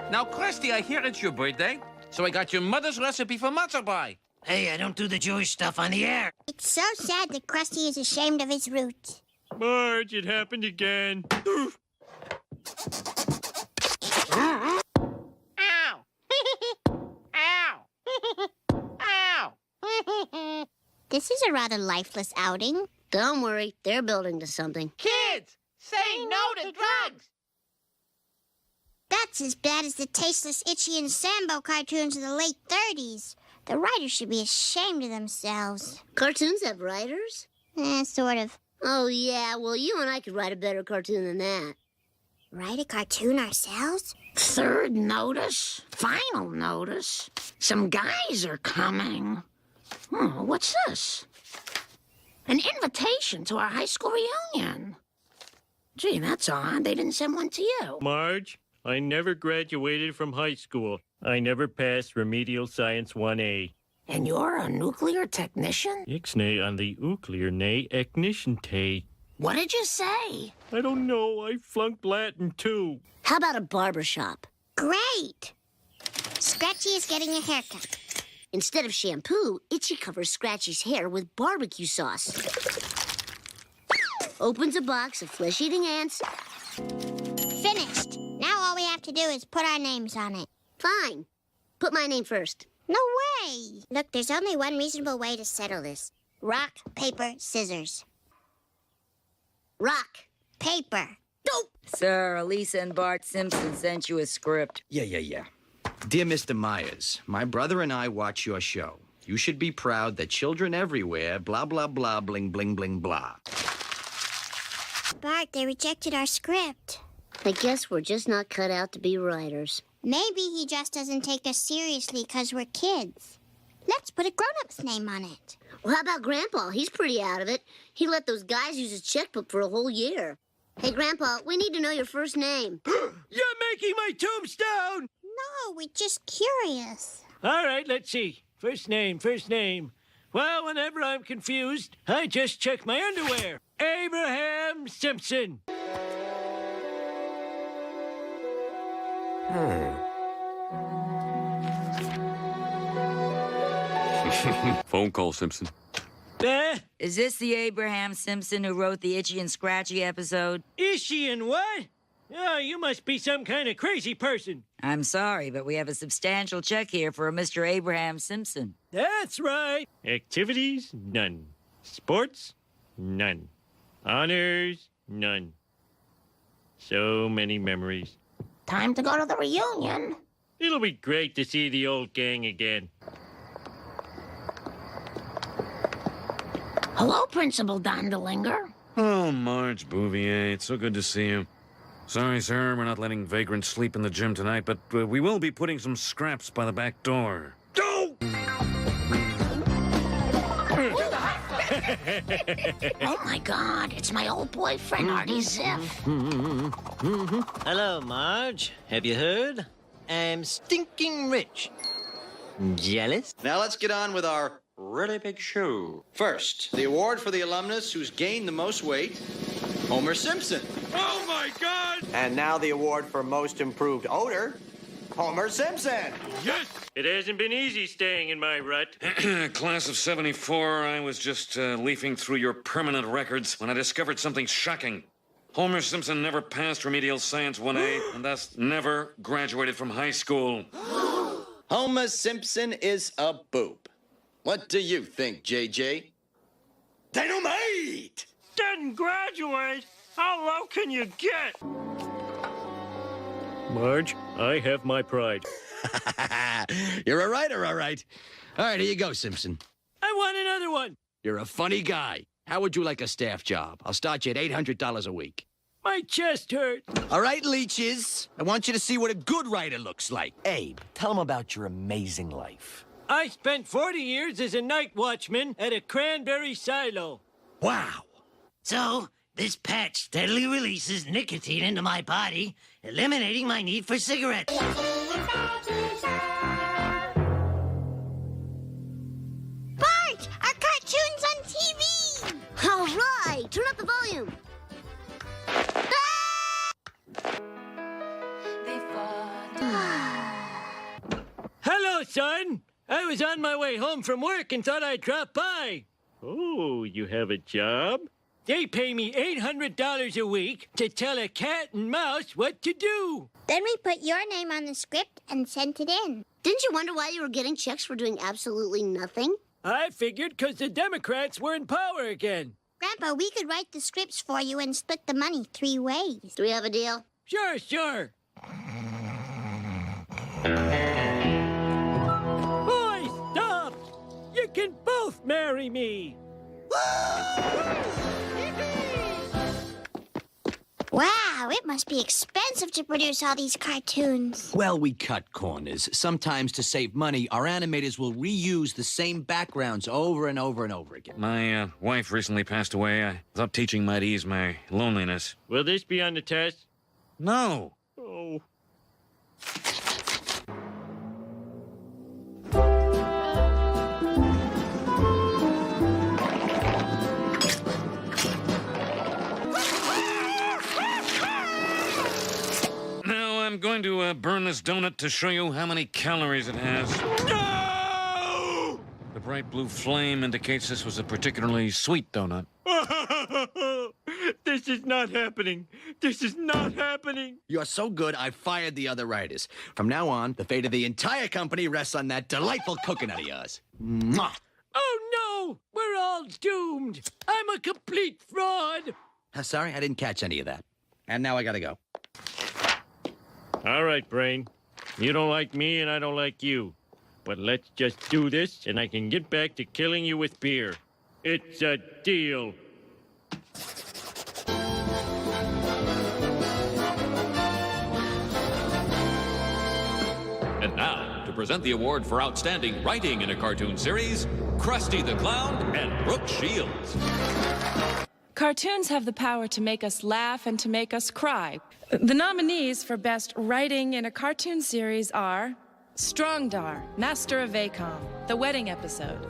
Now, Krusty, I hear it's your birthday, so I got your mother's recipe for matzo pie. Hey, I don't do the Jewish stuff on the air. It's so sad that Krusty is ashamed of his roots. Marge, it happened again. Ow! Ow! Ow! This is a rather lifeless outing. Don't worry, they're building to something. Kids, say no to drugs! That's as bad as the tasteless Itchy and Sambo cartoons of the late 30s. The writers should be ashamed of themselves. Cartoons have writers? Sort of. Oh, yeah, well, you and I could write a better cartoon than that. Write a cartoon ourselves? Third notice? Final notice? Some guys are coming. What's this? An invitation to our high school reunion. Gee, that's odd. They didn't send one to you. Marge, I never graduated from high school. I never passed Remedial Science 1A. And you're a nuclear technician? Ixnay on the nuclear nay ignition tay. What did you say? I don't know. I flunked Latin, too. How about a barber shop? Great! Scratchy is getting a haircut. Instead of shampoo, Itchy covers Scratchy's hair with barbecue sauce. Opens a box of flesh-eating ants. Finished. Now all we have to do is put our names on it. Fine. Put my name first. No way! Look, there's only one reasonable way to settle this. Rock, paper, scissors. Rock. Paper. Dope! Sir, Lisa and Bart Simpson sent you a script. Yeah. Dear Mr. Myers, my brother and I watch your show. You should be proud that children everywhere, blah, blah, blah, bling, bling, bling, blah. Bart, they rejected our script. I guess we're just not cut out to be writers. Maybe he just doesn't take us seriously because we're kids. Let's put a grown-up's name on it. Well, how about Grandpa? He's pretty out of it. He let those guys use his checkbook for a whole year. Hey, Grandpa, we need to know your first name. You're making my tombstone! No, we're just curious. All right, let's see. First name. Well, whenever I'm confused, I just check my underwear. Abraham Simpson. Phone call, Simpson. Is this the Abraham Simpson who wrote the Itchy and Scratchy episode? Ishy and what? Oh, you must be some kind of crazy person. I'm sorry, but we have a substantial check here for a Mr. Abraham Simpson. That's right. Activities, none. Sports, none. Honors, none. So many memories. Time to go to the reunion. It'll be great to see the old gang again. Hello, Principal Dondelinger. Oh, Marge Bouvier, it's so good to see you. Sorry, sir, we're not letting vagrants sleep in the gym tonight, but we will be putting some scraps by the back door. Oh, my God. It's my old boyfriend, Artie Ziff. Hello, Marge. Have you heard? I'm stinking rich. Jealous? Now let's get on with our really big show. First, the award for the alumnus who's gained the most weight, Homer Simpson. Oh, my God! And now the award for most improved odor, Homer Simpson. Yes! It hasn't been easy staying in my rut. Class of 74, I was just leafing through your permanent records when I discovered something shocking. Homer Simpson never passed Remedial Science 1A and thus never graduated from high school. Homer Simpson is a boob. What do you think, JJ? Dynamite! Didn't graduate? How low can you get? Marge, I have my pride. You're a writer, all right. All right, here you go, Simpson. I want another one. You're a funny guy. How would you like a staff job? I'll start you at $800 a week. My chest hurts. All right, leeches. I want you to see what a good writer looks like. Abe, tell him about your amazing life. I spent 40 years as a night watchman at a cranberry silo. Wow. So, this patch steadily releases nicotine into my body, eliminating my need for cigarettes. Bart, our cartoon's on TV! All right, turn up the volume. Ah! son. I was on my way home from work and thought I'd drop by. Oh, you have a job? They pay me $800 a week to tell a cat and mouse what to do. Then we put your name on the script and sent it in. Didn't you wonder why you were getting checks for doing absolutely nothing? I figured 'cause the Democrats were in power again. Grandpa, we could write the scripts for you and split the money 3 ways. Do we have a deal? Sure, sure. Boy, stop! You can both marry me. Wow, it must be expensive to produce all these cartoons. Well, we cut corners. Sometimes to save money, our animators will reuse the same backgrounds over and over and over again. My wife recently passed away. I thought teaching might ease my loneliness. Will this be on the test? No. Oh. Now I'm going to burn this donut to show you how many calories it has. No! The bright blue flame indicates this was a particularly sweet donut. This is not happening. This is not happening. You're so good, I fired the other writers. From now on, the fate of the entire company rests on that delightful coconut of yours. Mwah! Oh, no! We're all doomed. I'm a complete fraud. Sorry, I didn't catch any of that. And now I gotta go. All right, Brain. You don't like me and I don't like you. But let's just do this and I can get back to killing you with beer. It's a deal. And now, to present the award for outstanding writing in a cartoon series, Krusty the Clown and Brooke Shields. Cartoons have the power to make us laugh and to make us cry. The nominees for Best Writing in a Cartoon Series are Strongdar, Master of Vacom, The Wedding Episode.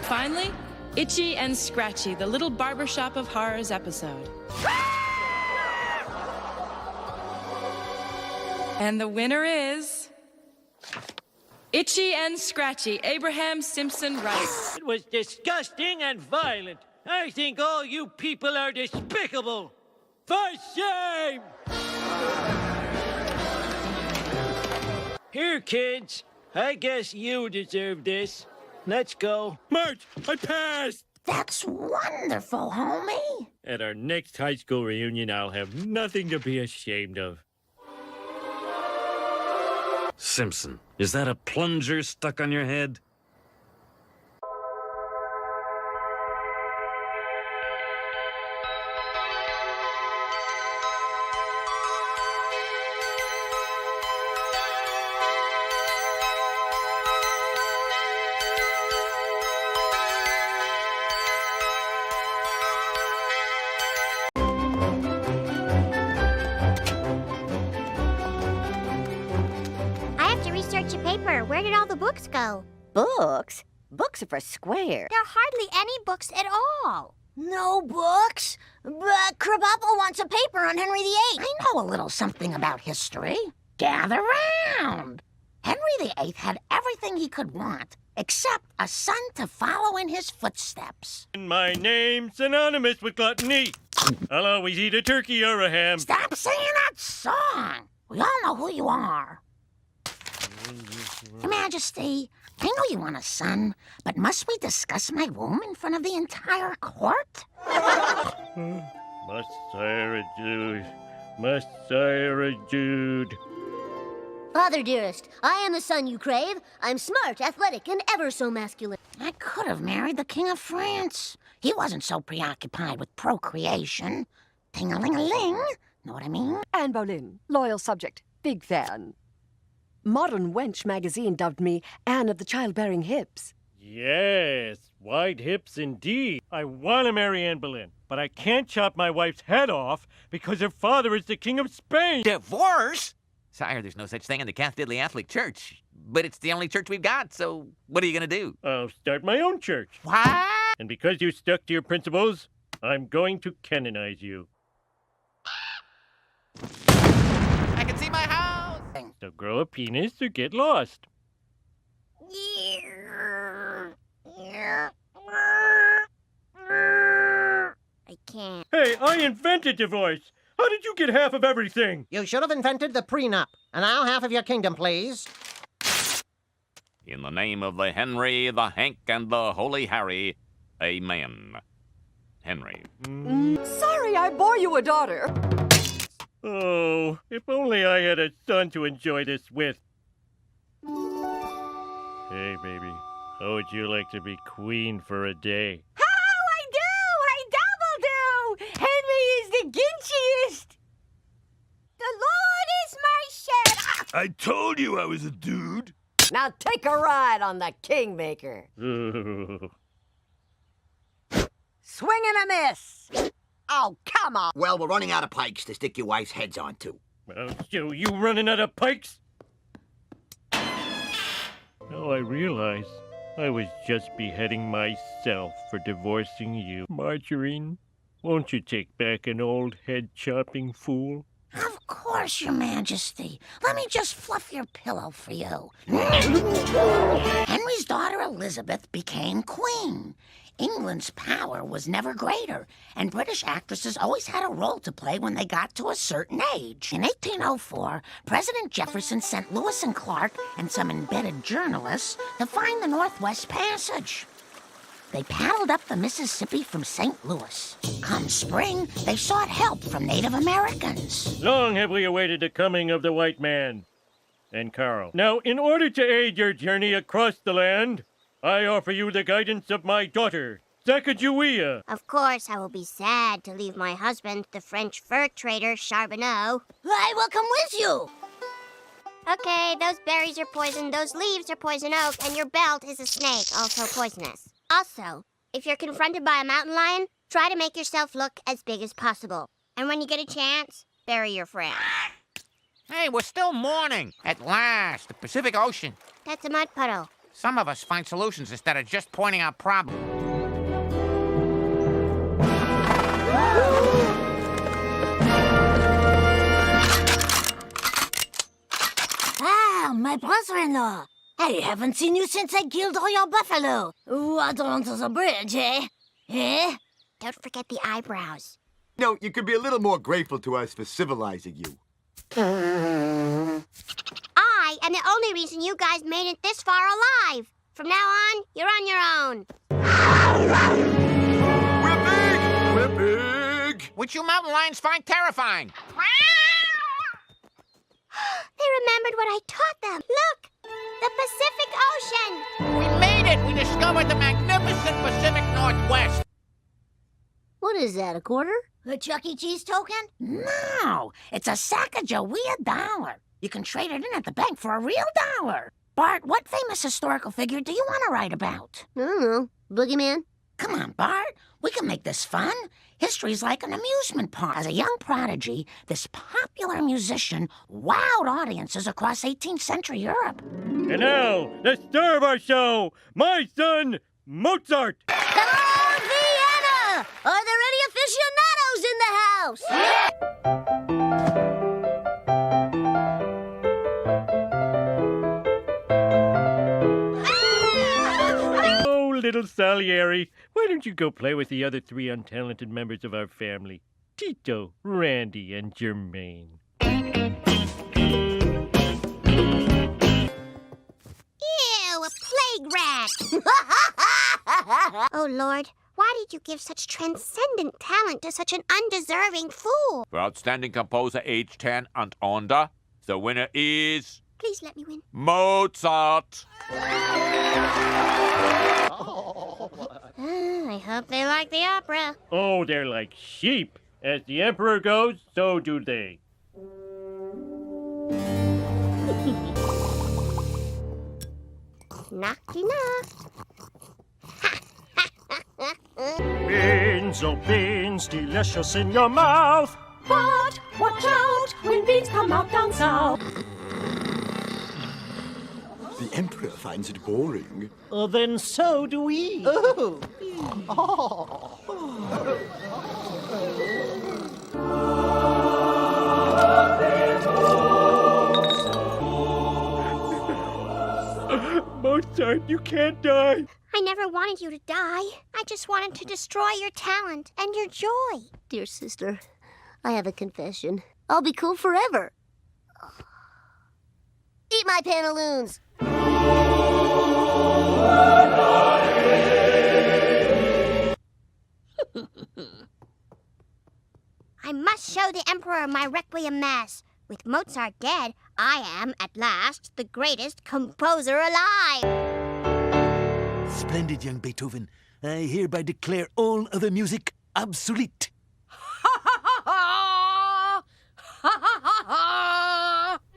Finally, Itchy and Scratchy, The Little Barbershop of Horrors episode. And the winner is... Itchy and Scratchy, Abraham Simpson Rice. It was disgusting and violent. I think all you people are despicable. For shame! Here, kids. I guess you deserve this. Let's go. March, I passed! That's wonderful, homie. At our next high school reunion, I'll have nothing to be ashamed of. Simpson, is that a plunger stuck on your head? Where did all the books go? Books? Books are for Square. There are hardly any books at all. No books? But Krabappel wants a paper on Henry VIII. I know a little something about history. Gather round. Henry VIII had everything he could want, except a son to follow in his footsteps. My name's synonymous with gluttony. I'll always eat a turkey or a ham. Stop singing that song. We all know who you are. Your Majesty, I know you want a son, but must we discuss my womb in front of the entire court? Messiah Jude. Messiah Jude. Father dearest, I am the son you crave. I'm smart, athletic, and ever so masculine. I could have married the King of France. He wasn't so preoccupied with procreation. Ting-a-ling-a-ling. Know what I mean? Anne Boleyn, loyal subject, big fan. Modern Wench magazine dubbed me Anne of the Childbearing Hips. Yes, wide hips indeed. I want to marry Anne Boleyn, but I can't chop my wife's head off because her father is the King of Spain. Divorce? Sire, there's no such thing in the Catholic Church. But it's the only church we've got, so what are you going to do? I'll start my own church. What? And because you stuck to your principles, I'm going to canonize you. I can see my house! So grow a penis or get lost. I can't. Hey, I invented divorce. How did you get half of everything? You should have invented the prenup. And now half of your kingdom, please. In the name of the Henry, the Hank, and the Holy Harry, amen. Henry. Sorry I bore you a daughter. Oh, if only I had a son to enjoy this with. Hey, baby, how would you like to be queen for a day? Henry is the Ginchiest! The Lord is my shepherd. I told you I was a dude. Now take a ride on the Kingmaker. Swing and a miss. Oh, come on. Well, we're running out of pikes to stick your wife's heads onto. Well, so you running out of pikes? Now I realize I was just beheading myself for divorcing you. Margarine, won't you take back an old head-chopping fool? Of course, Your Majesty. Let me just fluff your pillow for you. Henry's daughter Elizabeth became queen. England's power was never greater, and British actresses always had a role to play when they got to a certain age. In 1804, President Jefferson sent Lewis and Clark and some embedded journalists to find the Northwest Passage. They paddled up the Mississippi from St. Louis. Come spring, they sought help from Native Americans. Long have we awaited the coming of the white man. And Carl. Now, in order to aid your journey across the land, I offer you the guidance of my daughter, Sacagawea. Of course, I will be sad to leave my husband, the French fur trader, Charbonneau. I will come with you. Okay, those berries are poison, those leaves are poison oak, and your belt is a snake, also poisonous. Also, if you're confronted by a mountain lion, try to make yourself look as big as possible. And when you get a chance, bury your friend. Hey, we're still mourning. At last, the Pacific Ocean. That's a mud puddle. Some of us find solutions instead of just pointing out problems. Ah, my brother-in-law. I haven't seen you since I killed all your buffalo. Water under the bridge, eh? Eh? Don't forget the eyebrows. No, you could be a little more grateful to us for civilizing you. I am the only reason you guys made it this far alive. From now on, you're on your own. We're big! Which you mountain lions find terrifying. They remembered what I taught them. Look, the Pacific Ocean. We made it! We discovered the magnificent Pacific Northwest. What is that, a quarter? A Chuck E. Cheese token? No, it's a Sacagawea dollar. You can trade it in at the bank for a real dollar. Bart, what famous historical figure do you want to write about? I don't know. Boogeyman? Come on, Bart. We can make this fun. History's like an amusement park. As a young prodigy, this popular musician wowed audiences across 18th century Europe. And now, the star of our show, my son, Mozart. Hello, Vienna! Are there any aficionados in the house? Oh, little Salieri, why don't you go play with the other three untalented members of our family? Tito, Randy, and Jermaine. Ew, a plague rat. Oh, Lord, why did you give such transcendent talent to such an undeserving fool? For outstanding composer age 10 and under, the winner is Please let me win. Mozart. I hope they like the opera. Oh, they're like sheep. As the emperor goes, so do they. Knocky knock. Beans, oh beans, delicious in your mouth. But watch out when beans come out down south. The Emperor finds it boring. Then so do we. Ooh. Mozart, you can't die. I never wanted you to die. I just wanted to destroy your talent and your joy. Dear sister, I have a confession. I'll be cool forever. Eat my pantaloons! I must show the Emperor my Requiem Mass. With Mozart dead, I am, at last, the greatest composer alive. Splendid, young Beethoven. I hereby declare all other music obsolete.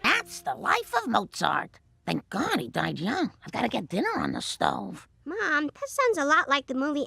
That's the life of Mozart. Thank God he died young. I've got to get dinner on the stove. Mom, that sounds a lot like the movie